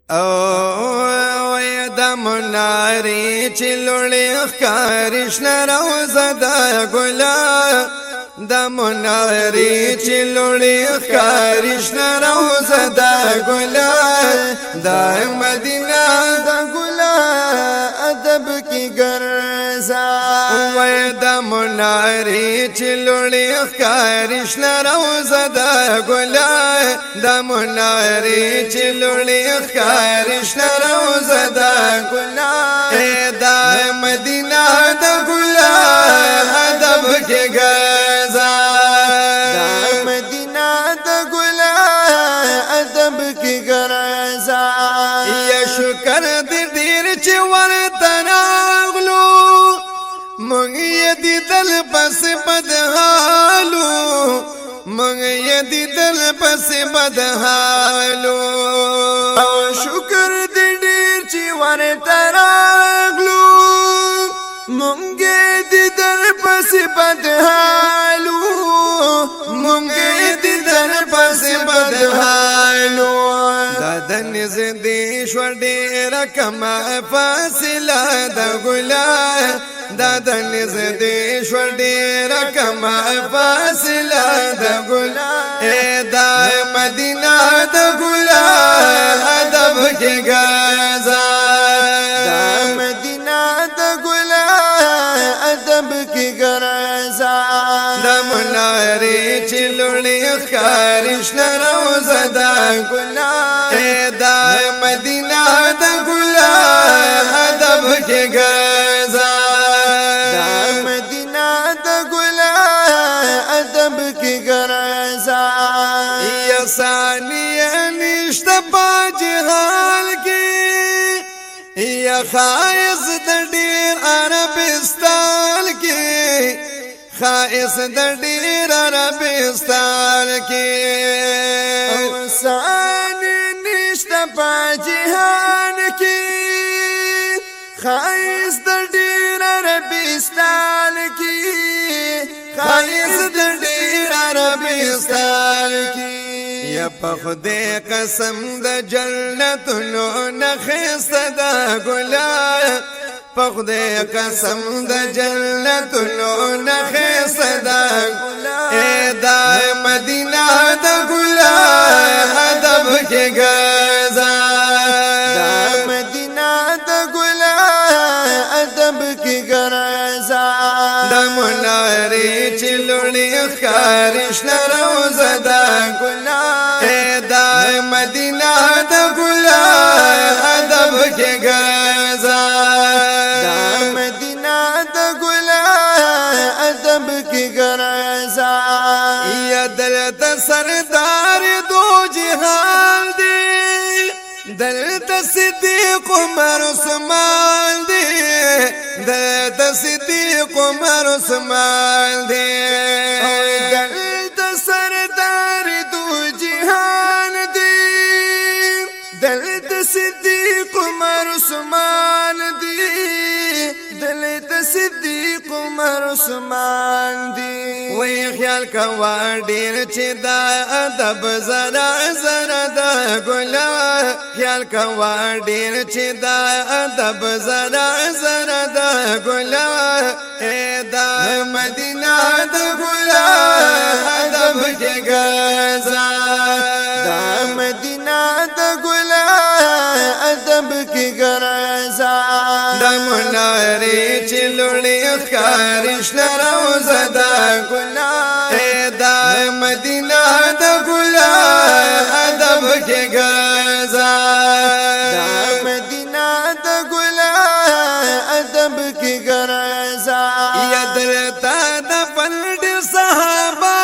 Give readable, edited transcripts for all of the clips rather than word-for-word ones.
او د مناری چلوړي ښکارشنه روزه د ګلا د مناری چلوړي ښکارشنه روزه د ګلا د مدینه د ګلا ادب کی ګرځا وای د مناری چلوړي ښکارشنه روزه د ګلا د مناری چلوړي ښکارشنه روزه د ګلا د مدینه د ګلا ادب کی ګرځا د مدینه د ګلا ادب کی ګرځا یا شکر دې ډیر چې ورته راغلو مونږ یې دیدل پس بدحالو مونږ یې دیدل پس بدحالو او شکر دې ډیر چې ورته راغلو مونږ یې دیدل پس بدحالو مونږ یې دیدل پس بدحالو د نزدې شو ډېره کمه فاصله د ګلا د نزدې شو ډېره کمه فاصله د ګلا د مدینه د ګلا ادب کې ګرځا د مدینه د ګلا ادب کې ګرځا د منارې چلوړي ښکارشنه روزه د ګلا د مدینه د ګلا ادب کې ګرځا د مدینه د ګلا ادب کې ګرځا یا ثانیه نشته په جهان کې یا خایز د ډیر عربستان کې خایز د ډیر عربستان کې په جهان کې خایز د ډیر عربستان کې خایز د ډیر عربستان کې یا په خدای قسم د جنتونو نه خسته د ګلا په خدای قسم د جنتونو نه خسته د ګلا د مدینه د ګلا ادب کې ګرځا د مدینه د ګلا ادب کې ګرځا د منارې چلوړي ښکارشنه روزه د ګلا د مدینه د ګلا ادب کې ګرځا د مدینه د ګلا ادب کې ګرځا یا دلته سردار دو جهان دی دلته صدیق عمر عثمان دی دلته صدیق عمر عثمان دی دلته سردار دو جهان دی دلته صدیق عمر عثمان دی دلته صدیق عمر عثمان دی وی خیال کوا ډیر چې دا ادب زرا زرا د ګلا خیال کوا ډیر چې دا ادب زرا زرا د ګلا دا مدینه د ګلا ادب کې ګرځا دا مدینه د ګلا ادب کې ګرځا د منارې چلوړي ښکارشنه روزه د ګلا د مدینه د ګلا ادب کې ګرځا د مدینه د ګلا ادب کې ګرځا یا درته د پلډ صحابه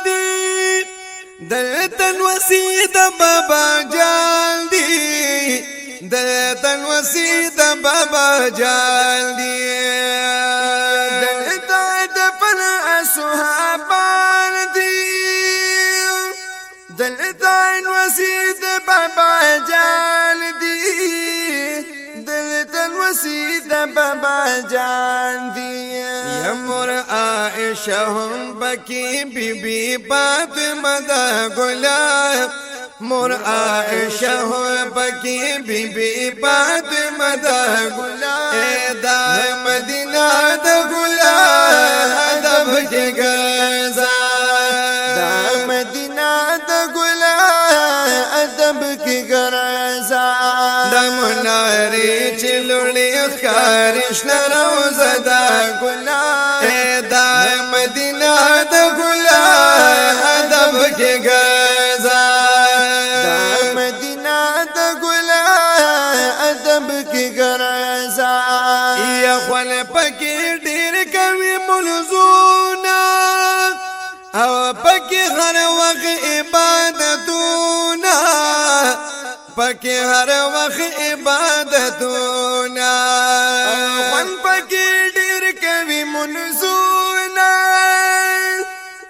دي دلته وسید بابا جان دي دلته وسید بابا جان دي دلته د پل صحابان دي دلته وسید بابا جان دي دلته وسید بابا جان دي یا مور عائشہ هم بکی بی بی فاطمه د ګلا مور عائشہ ہو پکی بی بی فاطمہ دا گلا اے دا مدینہ دا گلا ادب کے گزا دا مدینہ دا گلا ادب کے گرزا دا مناری چلوڑی خارش نروزہ دا گلا اے دا مدینہ دا گلا ادب کے گزا دا مدینہ دا گلا ادب کے گرزا یا خول پکی ڈیر کوي ملزونا او پکی ہر وقت عبادتونا پکی ہر وقت عبادتونا خون پکی ڈیر کوي ملزونا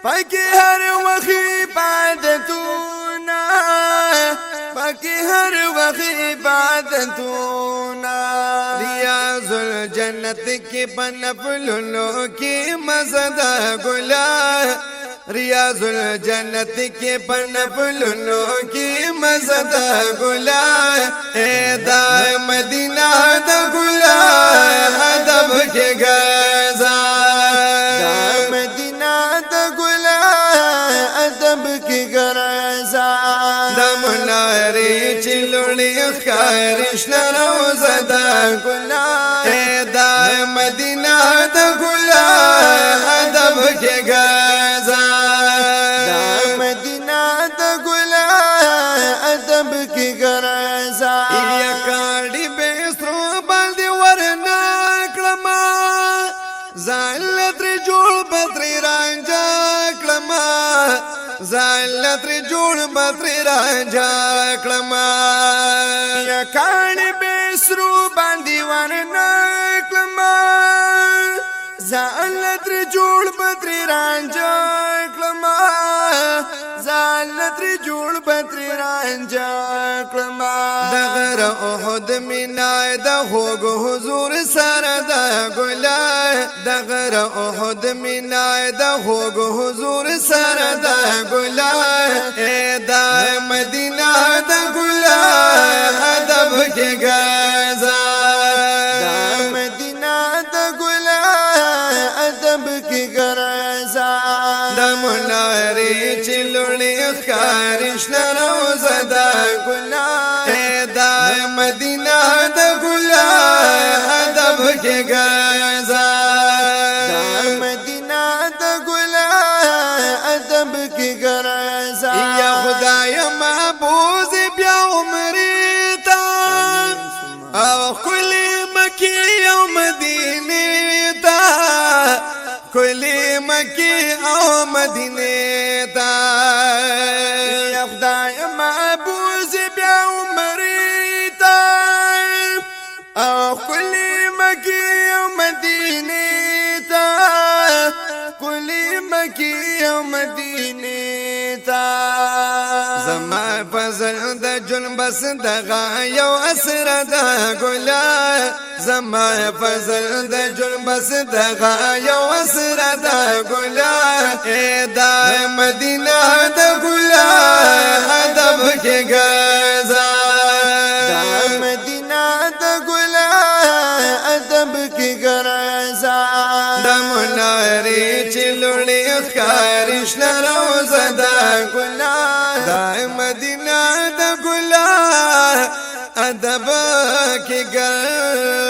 پکی ہر وقت عبادتونا پکی ہر وقت عبادتونا ریاض الجنت کی بنفلوں کی مزدہ گلا ریاض الجنت کی بنفلوں کی مزدہ گلا اے دا مدینہ دا گلا ادب کے گزا دا مدینہ دا گلا ادب کے گرزا دا مناری چلوڑی خارش نروزہ دا گلا اے دا مدینہ دا گلا ادب کے گزا دا مدینہ دا گلا ادب کے گرزا یا کاڑی بیسرو بلدی ورنا کلما زالت رجوع بطری رانجا کلما زالت رجوع بطری رانجا کلما یا کاڑی بیسرو بلدی ورنا کلما زالت رجوع بطری رانجا کلما زالت رجوع بطری رانجا کلما دغر احد منای دا خوگ حضور سر دا گلا دغر احد منای دا خوگ حضور سر دا گلا اے دا مدینہ دا گلا ادب کے گزا دا مدینہ دا گلا ادب کے گرزا دا مناری چلوڑی خارش نروزہ دا گلا اے دا مدینہ دا گلا ادب کے گزا دا مدینہ دا گلا ادب کے گرزا یا خدای محبوظ بیا عمری تا او کلی مکی او مدینی تا کلی مکی او مدینی تا یا خدای محبوظ بیا عمری تا او کلی مکی او مدینی تا کلی مکی او مدینی تا زما فضل د جنبس دغه یو اسر د ګلا زما فضل د جنبس دغه یو اسر د ګلا اے دا مدینہ د ګلا ادب کې گزا دا مدینہ د ګلا ادب کې گرزا د مناری چلوڑی خارش نروزہ دا گلا دا مدینہ دا گلا ادب کی گل